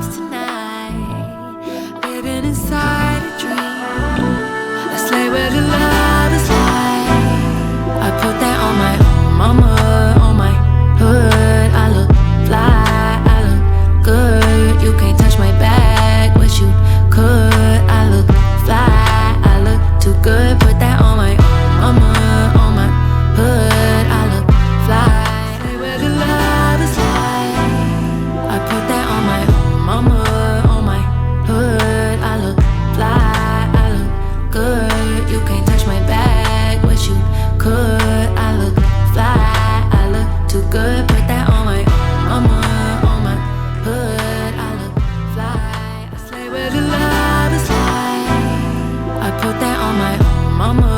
us tonight, living inside a dream. Let's lay where the love is like. I put that on my mama, on my hood. I look fly, I look good. You can't touch my bag, wish you could. I look fly, I look too good. Put that on my mama, on my hood. I look fly. Lay where the love is like. I put that on my mama, on my hood. I look fly, I look good. You can't touch my bag, wish you could. I look fly, I look too good. Put that on my mama, on my hood. I look fly. I slay where the love is like. I put that on my mama,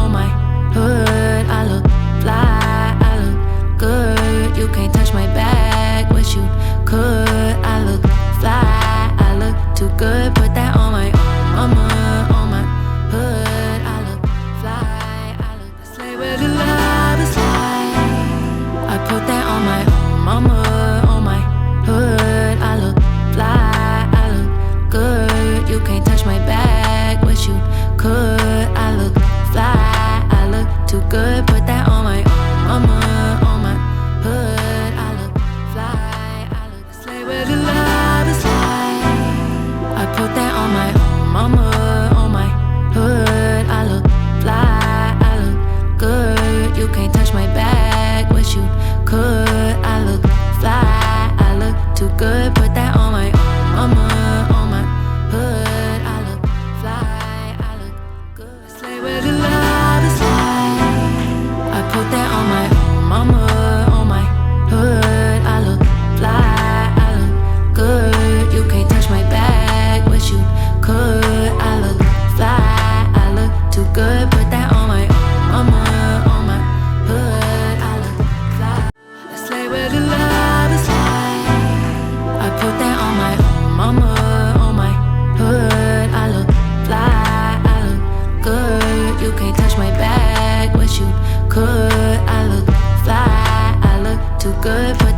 on my hood. I look fly, I look good. You can't touch my bag, wish you could. I look fly, I look too good. Put that on my mama, on my hood. I look fly, I look slay where the love is like. I put that on my mama, on my hood. I look fly, I look good. You can't touch my bag, wish you could. I look fly, I look too good. Put that on my mama, on my hood. I look fly, I look slay where the love is like. I put that on my mama, on my hood. I look fly, I look good. You can't touch my bag, wish you could. I look fly, I look too good. Put that on my mama, on my hood. I look fly, I look good. Slay where the love is like. I put that on my mama, on my hood. I look fly, I look good. You can't touch my bag, wish you could. I look fly, I look too good. Put that on my mama, on my hood. I look fly. Let's lay where the love is like. I put that on my mama, on my hood. I look fly, I look good. You can't touch my bag, wish you could. I look fly, I look too good. Put